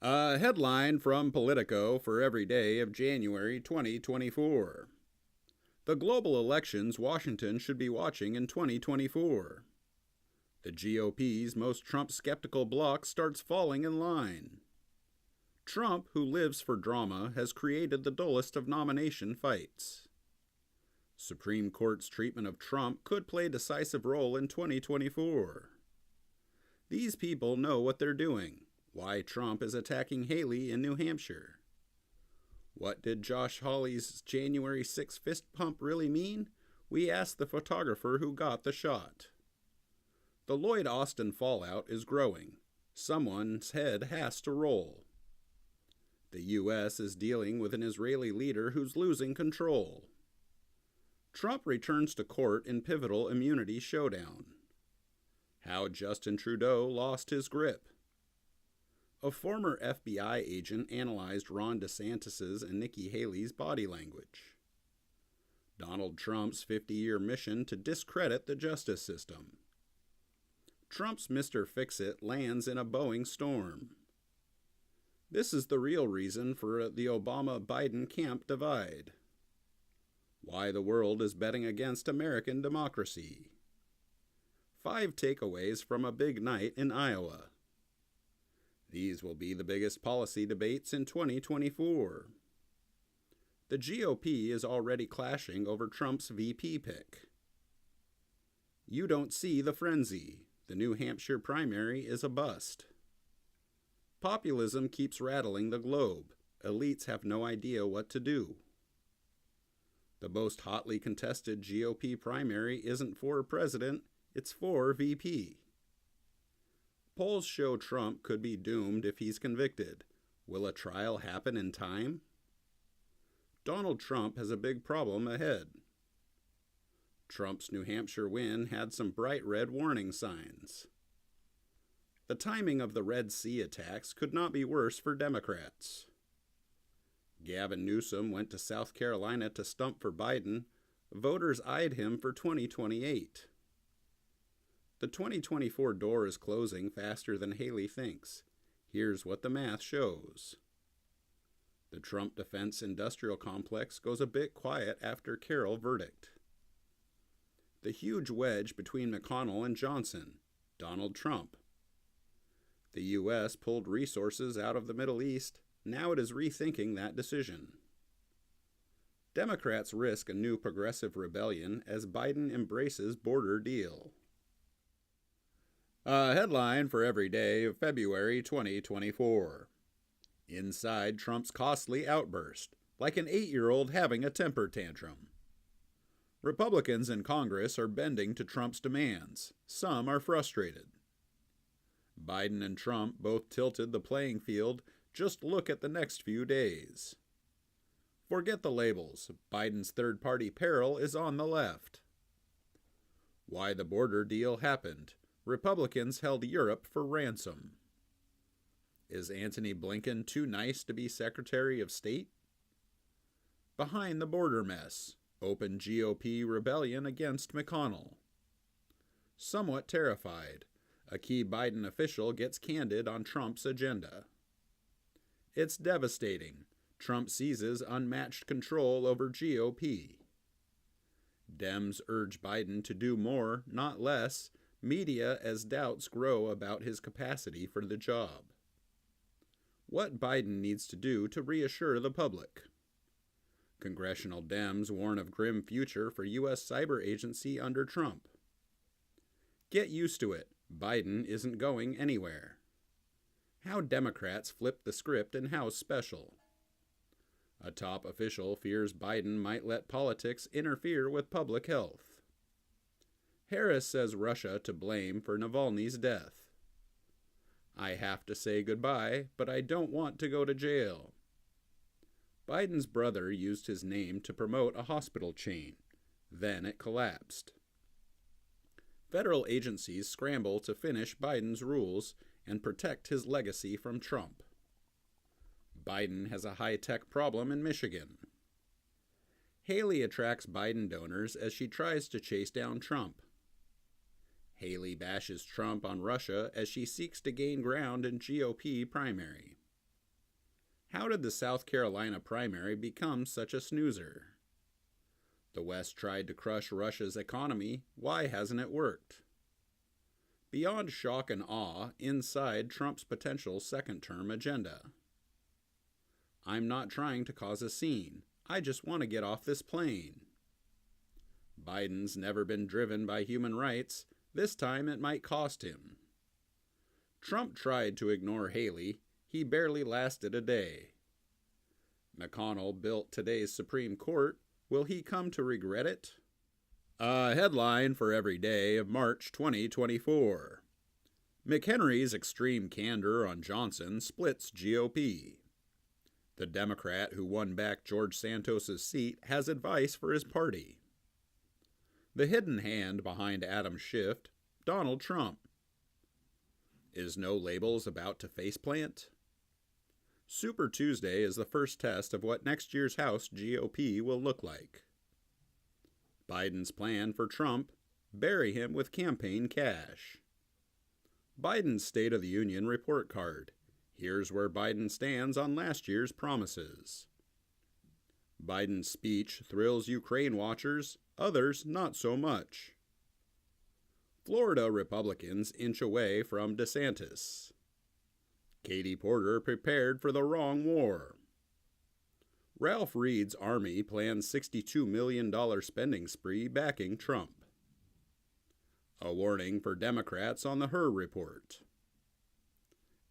A headline from Politico for every day of January 2024. The global elections Washington should be watching in 2024. The GOP's most Trump-skeptical bloc starts falling in line. Trump, who lives for drama, has created the dullest of nomination fights. Supreme Court's treatment of Trump could play a decisive role in 2024. These people know what they're doing. Why Trump is attacking Haley in New Hampshire. What did Josh Hawley's January 6th fist pump really mean? We asked the photographer who got the shot. The Lloyd Austin fallout is growing. Someone's head has to roll. The U.S. is dealing with an Israeli leader who's losing control. Trump returns to court in pivotal immunity showdown. How Justin Trudeau lost his grip. A former FBI agent analyzed Ron DeSantis's and Nikki Haley's body language. Donald Trump's 50-year mission to discredit the justice system. Trump's Mr. Fix-It lands in a Boeing storm. This is the real reason for the Obama-Biden camp divide. Why the world is betting against American democracy. 5 takeaways from a big night in Iowa. These will be the biggest policy debates in 2024. The GOP is already clashing over Trump's VP pick. You don't see the frenzy. The New Hampshire primary is a bust. Populism keeps rattling the globe. Elites have no idea what to do. The most hotly contested GOP primary isn't for president, it's for VP. Polls show Trump could be doomed if he's convicted. Will a trial happen in time? Donald Trump has a big problem ahead. Trump's New Hampshire win had some bright red warning signs. The timing of the Red Sea attacks could not be worse for Democrats. Gavin Newsom went to South Carolina to stump for Biden. Voters eyed him for 2028. The 2024 door is closing faster than Haley thinks. Here's what the math shows. The Trump defense industrial complex goes a bit quiet after Carroll verdict. The huge wedge between McConnell and Johnson, Donald Trump. The U.S. pulled resources out of the Middle East. Now it is rethinking that decision. Democrats risk a new progressive rebellion as Biden embraces border deal. A headline for every day of February 2024. Inside Trump's costly outburst, like an 8-year-old having a temper tantrum. Republicans in Congress are bending to Trump's demands. Some are frustrated. Biden and Trump both tilted the playing field. Just look at the next few days. Forget the labels. Biden's third-party peril is on the left. Why the border deal happened. Republicans held Europe for ransom. Is Antony Blinken too nice to be Secretary of State? Behind the border mess. Open GOP rebellion against McConnell. Somewhat terrified. A key Biden official gets candid on Trump's agenda. It's devastating. Trump seizes unmatched control over GOP. Dems urge Biden to do more, not less. Media as doubts grow about his capacity for the job. What Biden needs to do to reassure the public. Congressional Dems warn of grim future for U.S. cyber agency under Trump. Get used to it. Biden isn't going anywhere. How Democrats flip the script in House Special. A top official fears Biden might let politics interfere with public health. Harris says Russia to blame for Navalny's death. I have to say goodbye, but I don't want to go to jail. Biden's brother used his name to promote a hospital chain. Then it collapsed. Federal agencies scramble to finish Biden's rules and protect his legacy from Trump. Biden has a high-tech problem in Michigan. Haley attracts Biden donors as she tries to chase down Trump. Haley bashes Trump on Russia as she seeks to gain ground in GOP primary. How did the South Carolina primary become such a snoozer? The West tried to crush Russia's economy. Why hasn't it worked? Beyond shock and awe, inside Trump's potential second-term agenda. I'm not trying to cause a scene. I just want to get off this plane. Biden's never been driven by human rights. This time it might cost him. Trump tried to ignore Haley. He barely lasted a day. McConnell built today's Supreme Court. Will he come to regret it? A headline for every day of March 2024. McHenry's extreme candor on Johnson splits GOP. The Democrat who won back George Santos's seat has advice for his party. The hidden hand behind Adam Schiff, Donald Trump. Is No Labels about to faceplant? Super Tuesday is the first test of what next year's House GOP will look like. Biden's plan for Trump, bury him with campaign cash. Biden's State of the Union report card. Here's where Biden stands on last year's promises. Biden's speech thrills Ukraine watchers, others not so much. Florida Republicans inch away from DeSantis. Katie Porter prepared for the wrong war. Ralph Reed's army plans $62 million spending spree backing Trump. A warning for Democrats on the Hur report.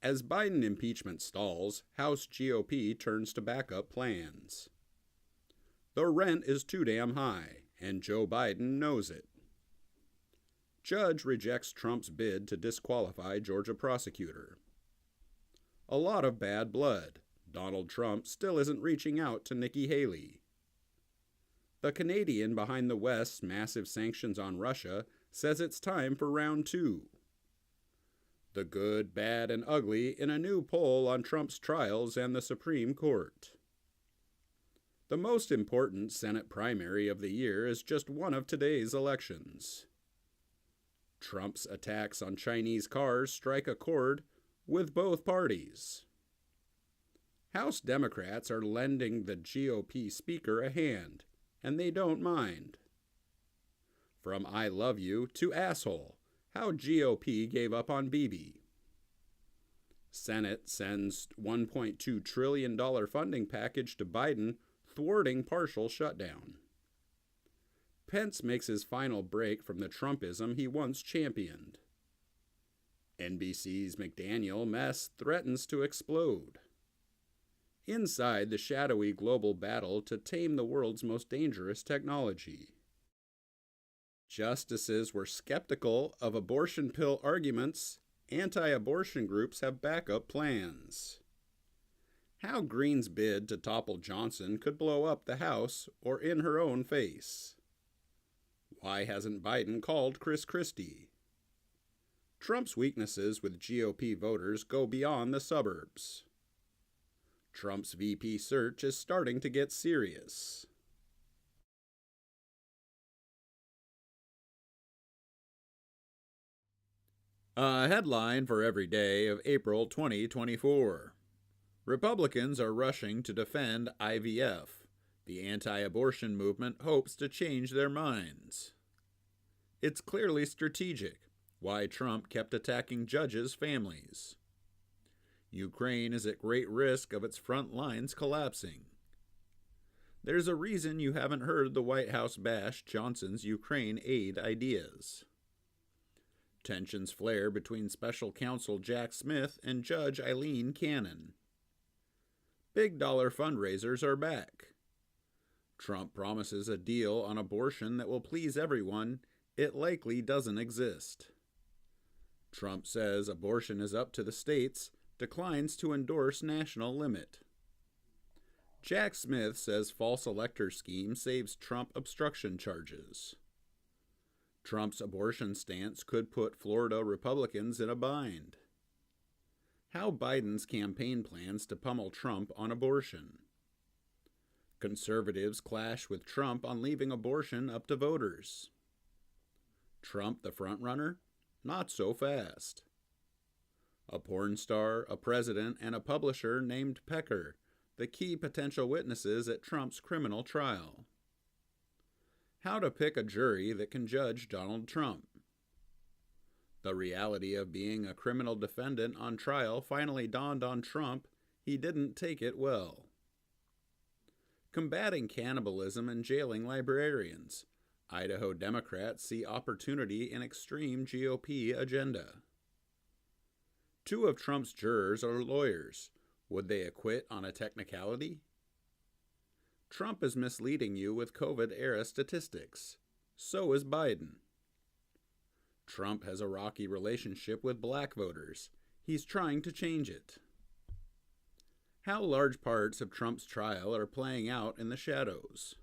As Biden impeachment stalls, House GOP turns to backup plans. The rent is too damn high, and Joe Biden knows it. Judge rejects Trump's bid to disqualify Georgia prosecutor. A lot of bad blood. Donald Trump still isn't reaching out to Nikki Haley. The Canadian behind the West's massive sanctions on Russia says it's time for round 2. The good, bad, and ugly in a new poll on Trump's trials and the Supreme Court. The most important Senate primary of the year is just one of today's elections. Trump's attacks on Chinese cars strike a chord with both parties. House Democrats are lending the GOP speaker a hand, and they don't mind. From I love you to asshole, how GOP gave up on Bibi. Senate sends $1.2 trillion funding package to Biden, thwarting partial shutdown. Pence makes his final break from the Trumpism he once championed. NBC's McDaniel mess threatens to explode. Inside the shadowy global battle to tame the world's most dangerous technology. Justices were skeptical of abortion pill arguments. Anti-abortion groups have backup plans. How Green's bid to topple Johnson could blow up the House or in her own face. Why hasn't Biden called Chris Christie? Trump's weaknesses with GOP voters go beyond the suburbs. Trump's VP search is starting to get serious. A headline for every day of April 2024. Republicans are rushing to defend IVF. The anti-abortion movement hopes to change their minds. It's clearly strategic. Why Trump kept attacking judges' families. Ukraine is at great risk of its front lines collapsing. There's a reason you haven't heard the White House bash Johnson's Ukraine aid ideas. Tensions flare between Special Counsel Jack Smith and Judge Eileen Cannon. Big dollar fundraisers are back. Trump promises a deal on abortion that will please everyone. It likely doesn't exist. Trump says abortion is up to the states, declines to endorse national limit. Jack Smith says false elector scheme saves Trump obstruction charges. Trump's abortion stance could put Florida Republicans in a bind. How Biden's campaign plans to pummel Trump on abortion. Conservatives clash with Trump on leaving abortion up to voters. Trump the frontrunner? Not so fast. A porn star, a president, and a publisher named Pecker the key potential witnesses at Trump's criminal trial. How to pick a jury that can judge Donald Trump. The reality of being a criminal defendant on trial finally dawned on Trump. He didn't take it well. Combating cannibalism and jailing librarians. Idaho Democrats see opportunity in extreme GOP agenda. 2 of Trump's jurors are lawyers. Would they acquit on a technicality? Trump is misleading you with COVID-era statistics. So is Biden. Trump has a rocky relationship with black voters. He's trying to change it. How large parts of Trump's trial are playing out in the shadows.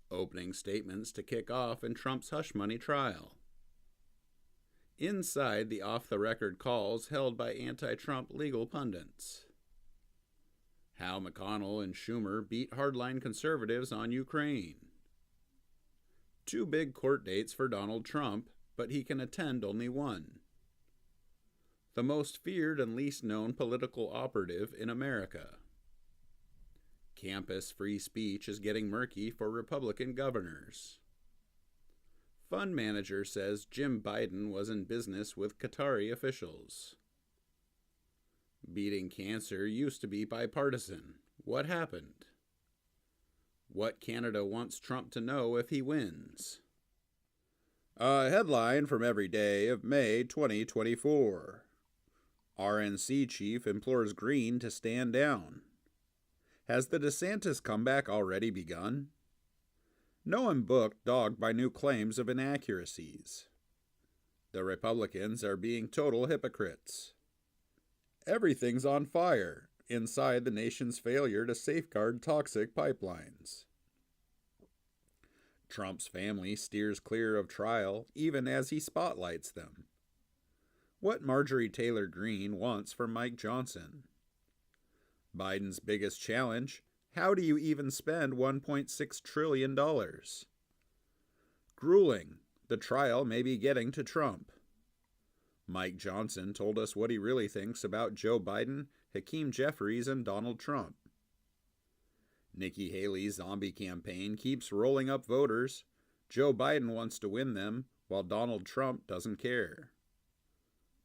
Opening statements to kick off in Trump's hush money trial. Inside the off-the-record calls held by anti-Trump legal pundits. How McConnell and Schumer beat hardline conservatives on Ukraine. 2 big court dates for Donald Trump, but he can attend only one. The most feared and least known political operative in America. Campus free speech is getting murky for Republican governors. Fund manager says Jim Biden was in business with Qatari officials. Beating cancer used to be bipartisan. What happened? What Canada wants Trump to know if he wins. A headline from every day of May 2024. RNC chief implores Green to stand down. Has the DeSantis comeback already begun? Noam book dogged by new claims of inaccuracies. The Republicans are being total hypocrites. Everything's on fire inside the nation's failure to safeguard toxic pipelines. Trump's family steers clear of trial even as he spotlights them. What Marjorie Taylor Greene wants from Mike Johnson. Biden's biggest challenge: how do you even spend $1.6 trillion? Grueling: the trial may be getting to Trump. Mike Johnson told us what he really thinks about Joe Biden, Hakeem Jeffries, and Donald Trump. Nikki Haley's zombie campaign keeps rolling up voters. Joe Biden wants to win them, while Donald Trump doesn't care.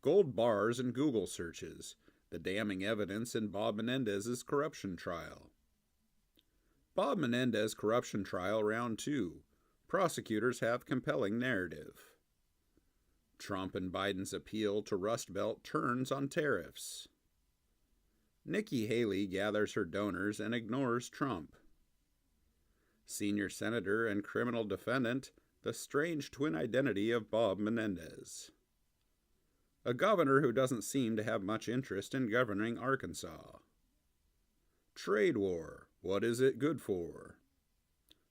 Gold bars and Google searches: the damning evidence in Bob Menendez's corruption trial. Bob Menendez corruption trial round 2. Prosecutors have compelling narrative. Trump and Biden's appeal to Rust Belt turns on tariffs. Nikki Haley gathers her donors and ignores Trump. Senior senator and criminal defendant: the strange twin identity of Bob Menendez. A governor who doesn't seem to have much interest in governing Arkansas. Trade war: what is it good for?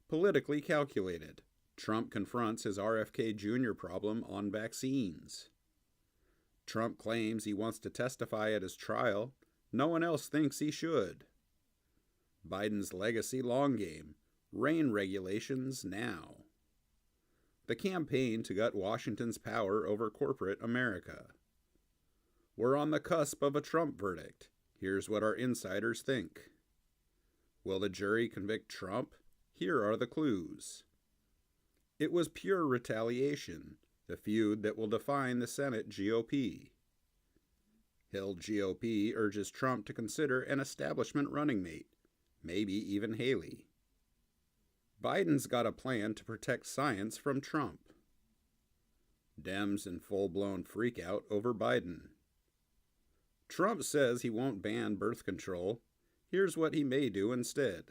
Politically calculated: Trump confronts his RFK Jr. problem on vaccines. Trump claims he wants to testify at his trial. No one else thinks he should. Biden's legacy long game: rain regulations now. The campaign to gut Washington's power over corporate America. We're on the cusp of a Trump verdict. Here's what our insiders think. Will the jury convict Trump? Here are the clues. It was pure retaliation, the feud that will define the Senate GOP. Hill GOP urges Trump to consider an establishment running mate, maybe even Haley. Biden's got a plan to protect science from Trump. Dems in full-blown freakout over Biden. Trump says he won't ban birth control. Here's what he may do instead.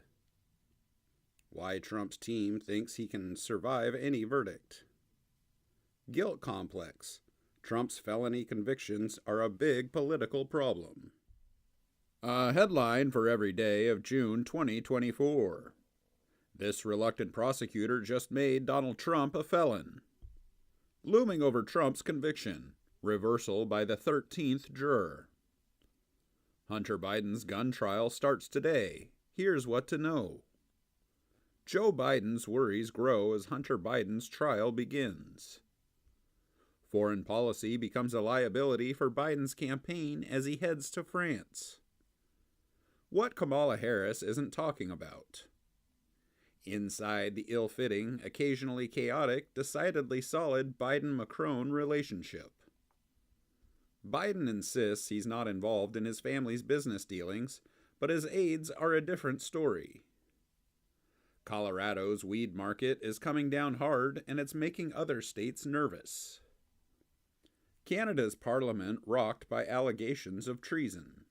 Why Trump's team thinks he can survive any verdict. Guilt complex: Trump's felony convictions are a big political problem. A headline for every day of June 2024. This reluctant prosecutor just made Donald Trump a felon. Looming over Trump's conviction: reversal by the 13th juror. Hunter Biden's gun trial starts today. Here's what to know. Joe Biden's worries grow as Hunter Biden's trial begins. Foreign policy becomes a liability for Biden's campaign as he heads to France. What Kamala Harris isn't talking about. Inside the ill-fitting, occasionally chaotic, decidedly solid Biden-Macron relationship. Biden insists he's not involved in his family's business dealings, but his aides are a different story. Colorado's weed market is coming down hard, and it's making other states nervous. Canada's parliament rocked by allegations of treason.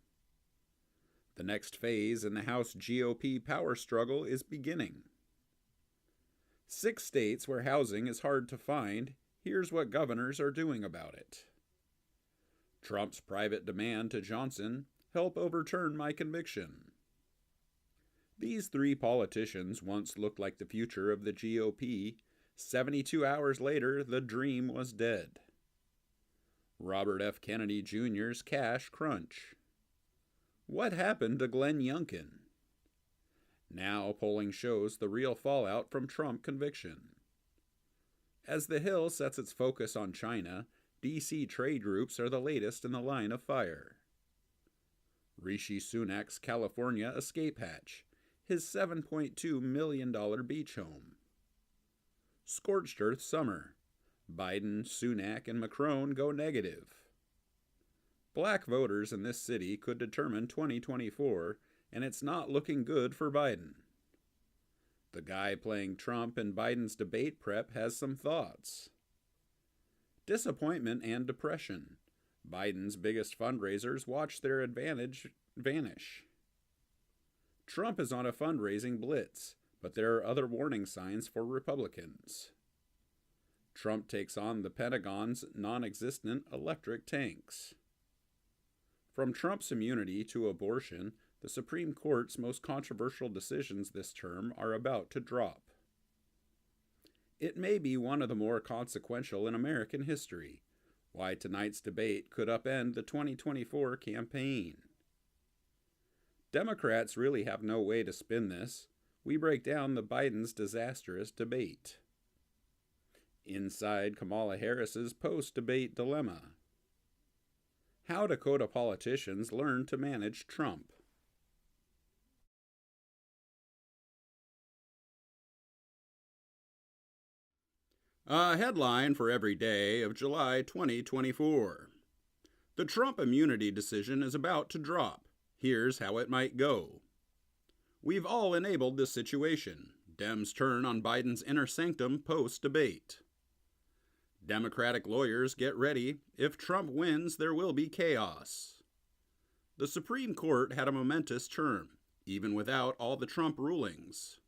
The next phase in the House GOP power struggle is beginning. 6 states where housing is hard to find, here's what governors are doing about it. Trump's private demand to Johnson, help overturn my conviction. These 3 politicians once looked like the future of the GOP. 72 hours later, the dream was dead. Robert F. Kennedy Jr.'s cash crunch. What happened to Glenn Youngkin? Now polling shows the real fallout from Trump conviction. As the Hill sets its focus on China, D.C. trade groups are the latest in the line of fire. Rishi Sunak's California escape hatch, his $7.2 million beach home. Scorched earth summer. Biden, Sunak, and Macron go negative. Black voters in this city could determine 2024, and it's not looking good for Biden. The guy playing Trump in Biden's debate prep has some thoughts. Disappointment and depression. Biden's biggest fundraisers watch their advantage vanish. Trump is on a fundraising blitz, but there are other warning signs for Republicans. Trump takes on the Pentagon's non-existent electric tanks. From Trump's immunity to abortion, the Supreme Court's most controversial decisions this term are about to drop. It may be one of the more consequential in American history, why tonight's debate could upend the 2024 campaign. Democrats really have no way to spin this. We break down the Biden's disastrous debate. Inside Kamala Harris's post-debate dilemma. How Dakota politicians learn to manage Trump. A headline for every day of July 2024. The Trump immunity decision is about to drop. Here's how it might go. We've all enabled this situation. Dems turn on Biden's inner sanctum post-debate. Democratic lawyers get ready. If Trump wins, there will be chaos. The Supreme Court had a momentous term, even without all the Trump rulings.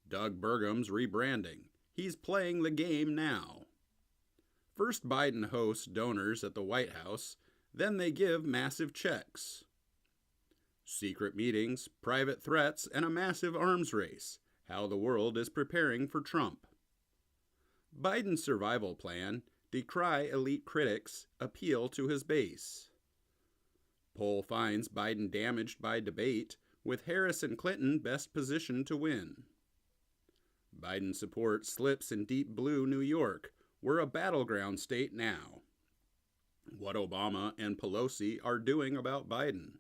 Doug Burgum's rebranding. He's playing the game now. First, Biden hosts donors at the White House, then they give massive checks. Secret meetings, private threats, and a massive arms race. How the world is preparing for Trump. Biden's survival plan, decry elite critics, appeal to his base. Poll finds Biden damaged by debate, with Harris and Clinton best positioned to win. Biden support slips in deep blue New York. We're a battleground state now. What Obama and Pelosi are doing about Biden.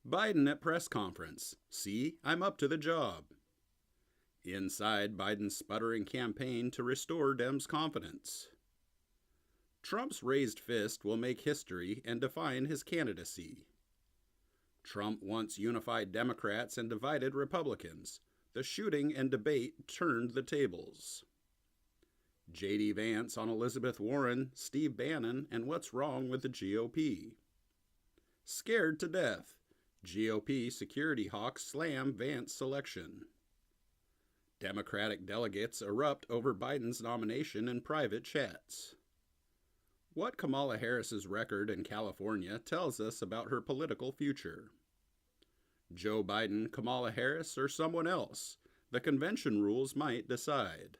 Biden at press conference. See, I'm up to the job. Inside Biden's sputtering campaign to restore Dems' confidence. Trump's raised fist will make history and define his candidacy. Trump once unified Democrats and divided Republicans. The shooting and debate turned the tables. J.D. Vance on Elizabeth Warren, Steve Bannon, and what's wrong with the GOP. Scared to death. GOP security hawks slam Vance selection. Democratic delegates erupt over Biden's nomination in private chats. What Kamala Harris's record in California tells us about her political future. Joe Biden, Kamala Harris, or someone else? The convention rules might decide.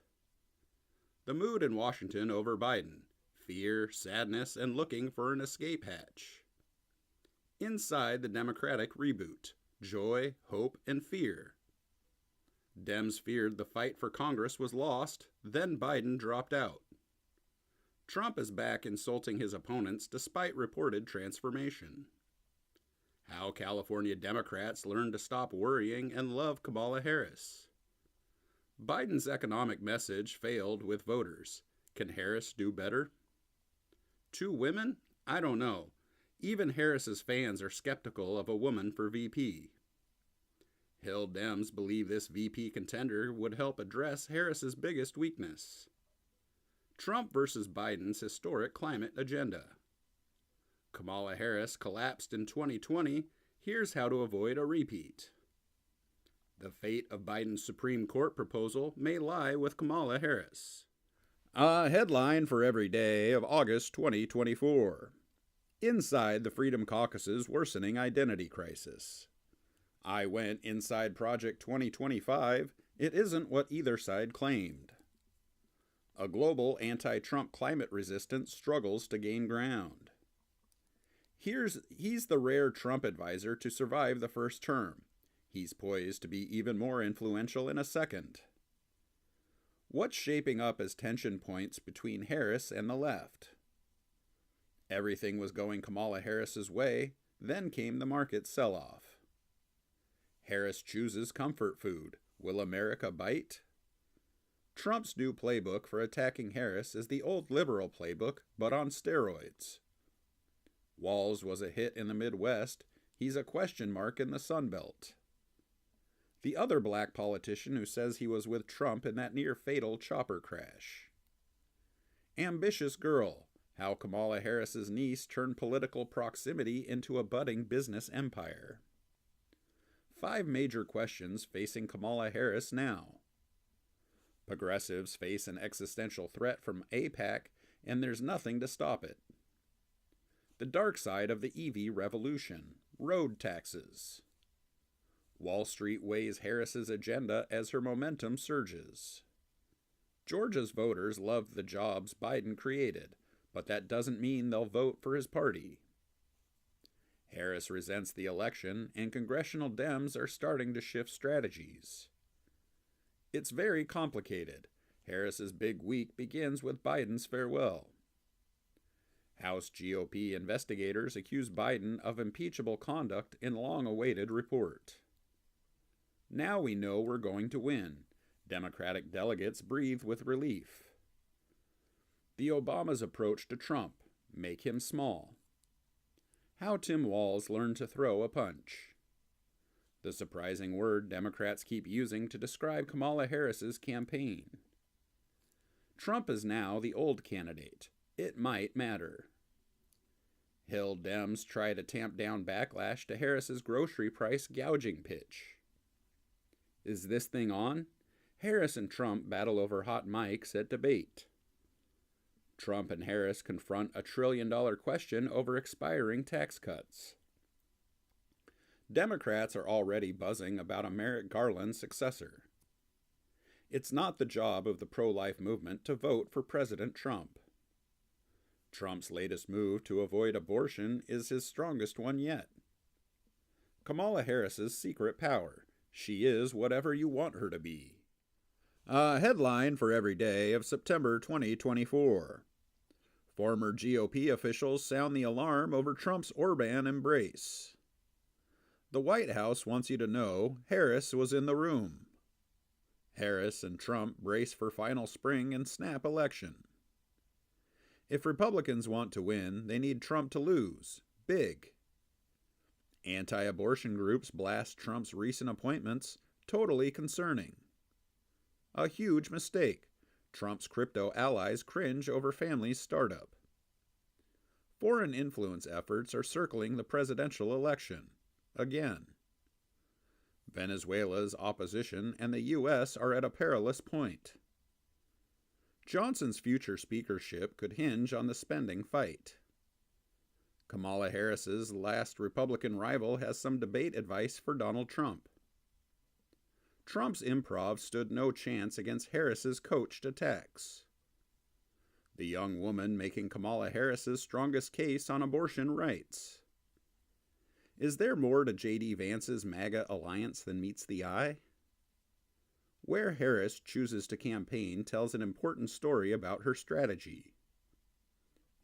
The mood in Washington over Biden. Fear, sadness, and looking for an escape hatch. Inside the Democratic reboot. Joy, hope, and fear. Dems feared the fight for Congress was lost, then Biden dropped out. Trump is back insulting his opponents despite reported transformation. How California Democrats learned to stop worrying and love Kamala Harris. Biden's economic message failed with voters. Can Harris do better? 2 women? I don't know. Even Harris's fans are skeptical of a woman for VP. Hill Dems believe this VP contender would help address Harris's biggest weakness. Trump versus Biden's historic climate agenda. Kamala Harris collapsed in 2020. Here's how to avoid a repeat. The fate of Biden's Supreme Court proposal may lie with Kamala Harris. A headline for every day of August 2024. Inside the Freedom Caucus's worsening identity crisis. I went inside Project 2025. It isn't what either side claimed. A global anti-Trump climate resistance struggles to gain ground. He's the rare Trump advisor to survive the first term. He's poised to be even more influential in a second. What's shaping up as tension points between Harris and the left? Everything was going Kamala Harris's way, then came the market sell-off. Harris chooses comfort food. Will America bite? Trump's new playbook for attacking Harris is the old liberal playbook, but on steroids. Walz was a hit in the Midwest. He's a question mark in the Sun Belt. The other black politician who says he was with Trump in that near-fatal chopper crash. Ambitious girl. How Kamala Harris's niece turned political proximity into a budding business empire. 5 major questions facing Kamala Harris now. Progressives face an existential threat from AIPAC, and there's nothing to stop it. The dark side of the EV revolution. Road taxes. Wall Street weighs Harris's agenda as her momentum surges. Georgia's voters love the jobs Biden created, but that doesn't mean they'll vote for his party. Harris resents the election, and congressional Dems are starting to shift strategies. It's very complicated. Harris's big week begins with Biden's farewell. House GOP investigators accuse Biden of impeachable conduct in long-awaited report. Now we know we're going to win. Democratic delegates breathe with relief. The Obamas' approach to Trump. Make him small. How Tim Walz learned to throw a punch. The surprising word Democrats keep using to describe Kamala Harris's campaign. Trump is now the old candidate. It might matter. Hill Dems try to tamp down backlash to Harris's grocery price gouging pitch. Is this thing on? Harris and Trump battle over hot mics at debate. Trump and Harris confront a $1 trillion question over expiring tax cuts. Democrats are already buzzing about a Merrick Garland successor. It's not the job of the pro-life movement to vote for President Trump. Trump's latest move to avoid abortion is his strongest one yet. Kamala Harris's secret power. She is whatever you want her to be. A headline for every day of September 2024. Former GOP officials sound the alarm over Trump's Orban embrace. The White House wants you to know Harris was in the room. Harris and Trump brace for final spring and snap election. If Republicans want to win, they need Trump to lose. Big. Anti-abortion groups blast Trump's recent appointments. Totally concerning. A huge mistake. Trump's crypto allies cringe over family's startup. Foreign influence efforts are circling the presidential election. Again. Venezuela's opposition and the U.S. are at a perilous point. Johnson's future speakership could hinge on the spending fight. Kamala Harris's last Republican rival has some debate advice for Donald Trump. Trump's improv stood no chance against Harris's coached attacks. The young woman making Kamala Harris's strongest case on abortion rights. Is there more to J.D. Vance's MAGA alliance than meets the eye? Where Harris chooses to campaign tells an important story about her strategy.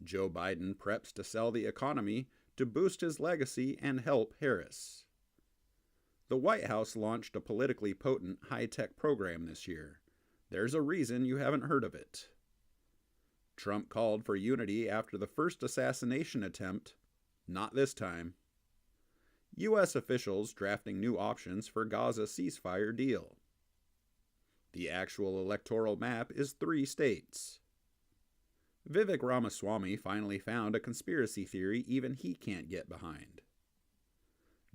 Joe Biden preps to sell the economy. to boost his legacy and help Harris. The White House launched a politically potent high-tech program this year. There's a reason you haven't heard of it. Trump called for unity after the first assassination attempt. Not this time. U.S. officials drafting new options for Gaza ceasefire deal. The actual electoral map is 3 states. Vivek Ramaswamy finally found a conspiracy theory even he can't get behind.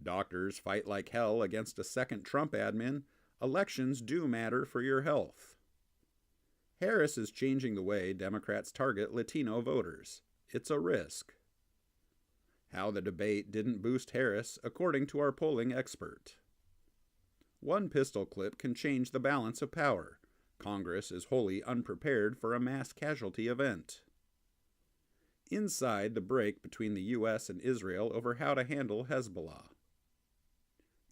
Doctors fight like hell against a second Trump admin. Elections do matter for your health. Harris is changing the way Democrats target Latino voters. It's a risk. How the debate didn't boost Harris, according to our polling expert. One pistol clip can change the balance of power. Congress is wholly unprepared for a mass casualty event. Inside the break between the U.S. and Israel over how to handle Hezbollah.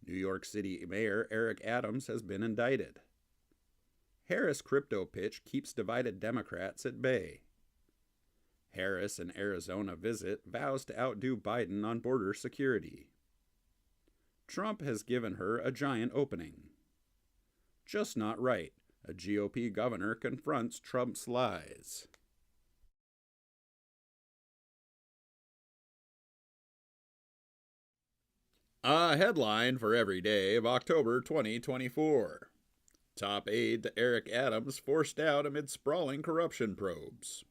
New York City Mayor Eric Adams has been indicted. Harris crypto pitch keeps divided Democrats at bay. Harris in Arizona visit vows to outdo Biden on border security. Trump has given her a giant opening. Just not right. A GOP governor confronts Trump's lies. A headline for every day of October 2024. Top aide to Eric Adams forced out amid sprawling corruption probes.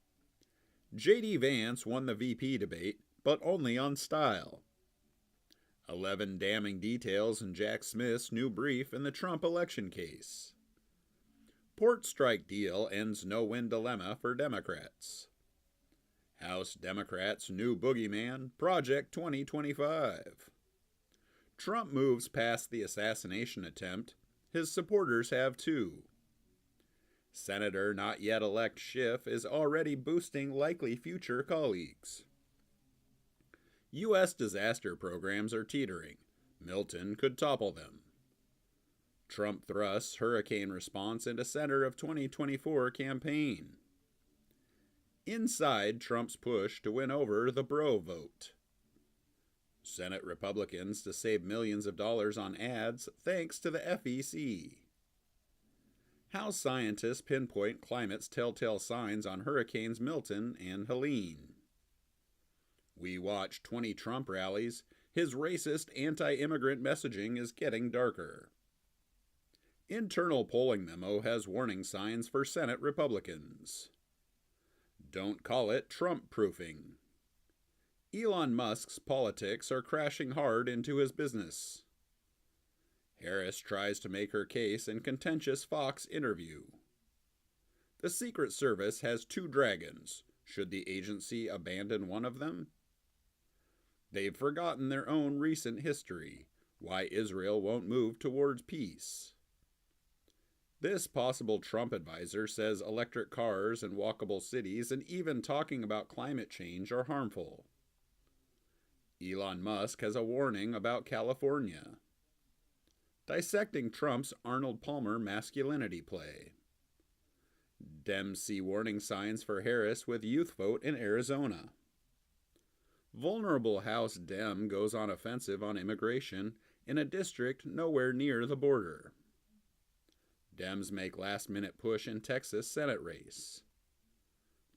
J.D. Vance won the VP debate, but only on style. 11 damning details in Jack Smith's new brief in the Trump election case. Port strike deal ends no-win dilemma for Democrats. House Democrats' new boogeyman, Project 2025. Trump moves past the assassination attempt. His supporters have too. Senator not-yet-elect Schiff is already boosting likely future colleagues. U.S. disaster programs are teetering. Milton could topple them. Trump thrusts hurricane response into center of 2024 campaign. Inside Trump's push to win over the bro vote. Senate Republicans to save millions of dollars on ads thanks to the FEC. How scientists pinpoint climate's telltale signs on hurricanes Milton and Helene. We watch 20 Trump rallies. His racist anti-immigrant messaging is getting darker. Internal polling memo has warning signs for Senate Republicans. Don't call it Trump-proofing. Elon Musk's politics are crashing hard into his business. Harris tries to make her case in contentious Fox interview. The Secret Service has 2 dragons. Should the agency abandon one of them? They've forgotten their own recent history, why Israel won't move towards peace. This possible Trump advisor says electric cars and walkable cities and even talking about climate change are harmful. Elon Musk has a warning about California. Dissecting Trump's Arnold Palmer masculinity play. Dems see warning signs for Harris with youth vote in Arizona. Vulnerable House Dem goes on offensive on immigration in a district nowhere near the border. Dems make last-minute push in Texas Senate race.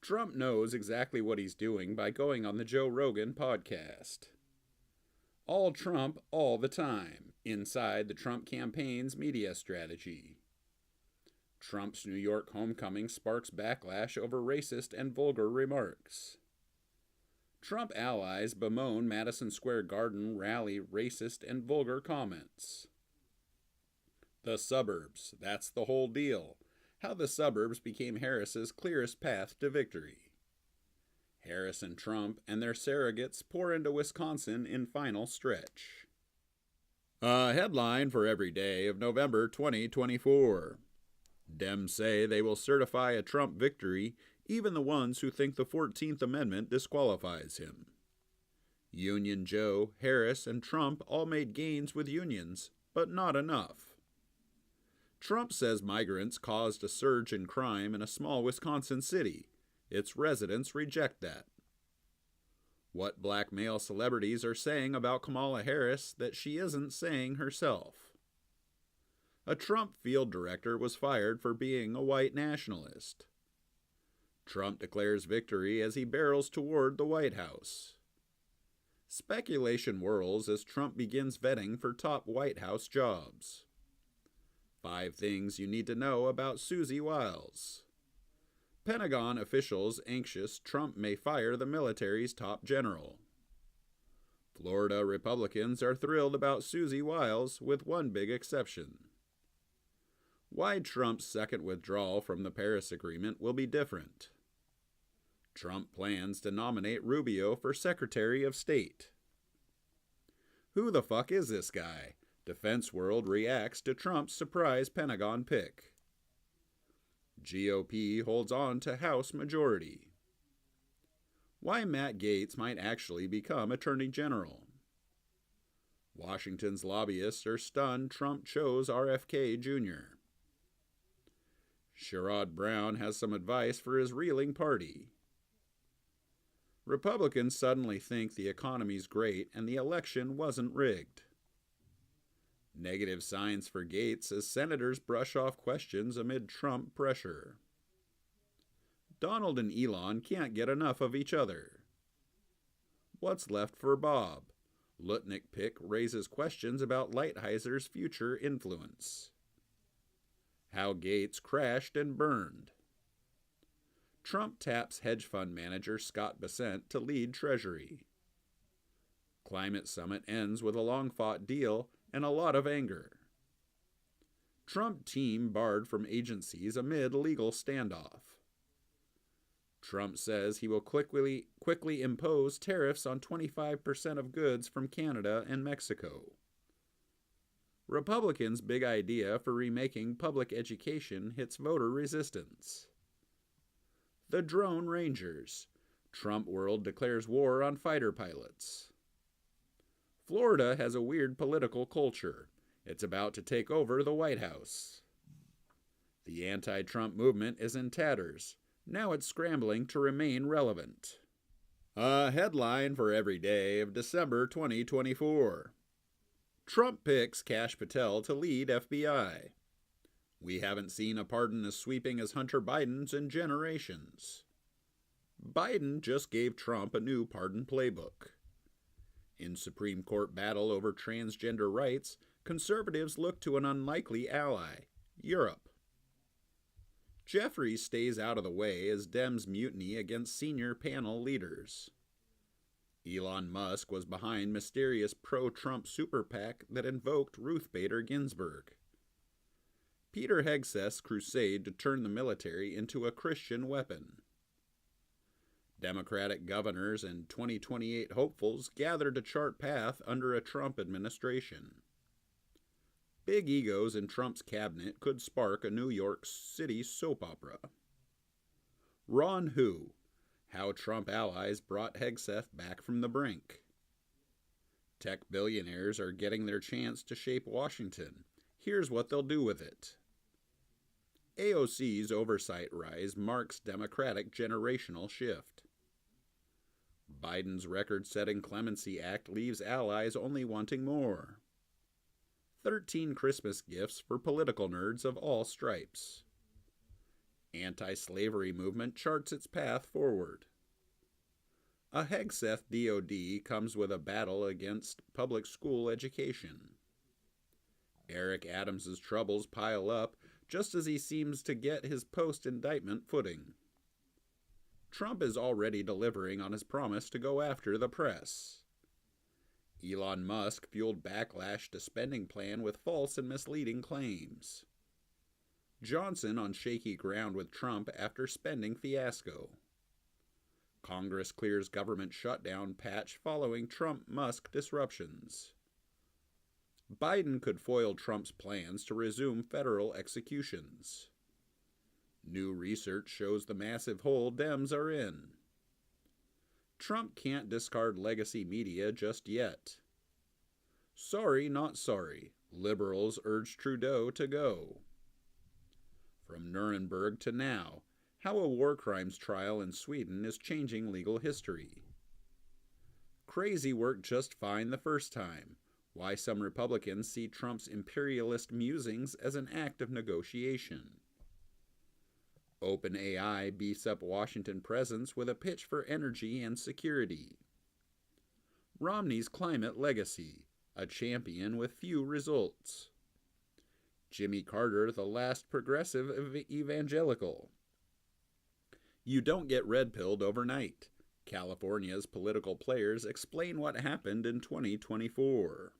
Trump knows exactly what he's doing by going on the Joe Rogan podcast. All Trump all the time, inside the Trump campaign's media strategy. Trump's New York homecoming sparks backlash over racist and vulgar remarks. Trump allies bemoan Madison Square Garden rally racist and vulgar comments. The suburbs, that's the whole deal. How the suburbs became Harris's clearest path to victory. Harris and Trump and their surrogates pour into Wisconsin in final stretch. A headline for every day of November 2024. Dems say they will certify a Trump victory, even the ones who think the 14th Amendment disqualifies him. Union Joe, Harris, and Trump all made gains with unions, but not enough. Trump says migrants caused a surge in crime in a small Wisconsin city. Its residents reject that. What black male celebrities are saying about Kamala Harris that she isn't saying herself. A Trump field director was fired for being a white nationalist. Trump declares victory as he barrels toward the White House. Speculation whirls as Trump begins vetting for top White House jobs. 5 things you need to know about Susie Wiles. Pentagon officials anxious Trump may fire the military's top general. Florida Republicans are thrilled about Susie Wiles with one big exception. Why Trump's second withdrawal from the Paris Agreement will be different. Trump plans to nominate Rubio for Secretary of State. Who the fuck is this guy? Defense World reacts to Trump's surprise Pentagon pick. GOP holds on to House majority. Why Matt Gaetz might actually become Attorney General. Washington's lobbyists are stunned Trump chose RFK Jr. Sherrod Brown has some advice for his reeling party. Republicans suddenly think the economy's great and the election wasn't rigged. Negative signs for Gaetz as senators brush off questions amid Trump pressure. Donald and Elon can't get enough of each other. What's left for Bob? Lutnick pick raises questions about Lighthizer future influence. How Gaetz crashed and burned. Trump taps hedge fund manager Scott Bessent to lead Treasury. Climate summit ends with a long-fought deal and a lot of anger. Trump team barred from agencies amid legal standoff. Trump says he will quickly impose tariffs on 25% of goods from Canada and Mexico. Republicans' big idea for remaking public education hits voter resistance. The Drone Rangers. Trump world declares war on fighter pilots. Florida has a weird political culture. It's about to take over the White House. The anti-Trump movement is in tatters. Now it's scrambling to remain relevant. A headline for every day of December 2024. Trump picks Kash Patel to lead FBI. We haven't seen a pardon as sweeping as Hunter Biden's in generations. Biden just gave Trump a new pardon playbook. In Supreme Court battle over transgender rights, conservatives look to an unlikely ally, Europe. Jeffries stays out of the way as Dems mutiny against senior panel leaders. Elon Musk was behind mysterious pro-Trump super PAC that invoked Ruth Bader Ginsburg. Peter Hegseth's crusade to turn the military into a Christian weapon. Democratic governors and 2028 hopefuls gather to chart path under a Trump administration. Big egos in Trump's cabinet could spark a New York City soap opera. Ron Who? How Trump allies brought Hegseth back from the brink. Tech billionaires are getting their chance to shape Washington. Here's what they'll do with it. AOC's oversight rise marks Democratic generational shift. Biden's record-setting Clemency Act leaves allies only wanting more. 13 Christmas gifts for political nerds of all stripes. Anti-slavery movement charts its path forward. A Hegseth DOD comes with a battle against public school education. Eric Adams's troubles pile up just as he seems to get his post-indictment footing. Trump is already delivering on his promise to go after the press. Elon Musk fueled backlash to spending plan with false and misleading claims. Johnson on shaky ground with Trump after spending fiasco. Congress clears government shutdown patch following Trump-Musk disruptions. Biden could foil Trump's plans to resume federal executions. New research shows the massive hole Dems are in. Trump can't discard legacy media just yet. Sorry, not sorry. Liberals urge Trudeau to go. From Nuremberg to now, how a war crimes trial in Sweden is changing legal history. Crazy worked just fine the first time. Why some Republicans see Trump's imperialist musings as an act of negotiation. OpenAI beefs up Washington presence with a pitch for energy and security. Romney's climate legacy, a champion with few results. Jimmy Carter, the last progressive evangelical. You don't get red-pilled overnight. California's political players explain what happened in 2024.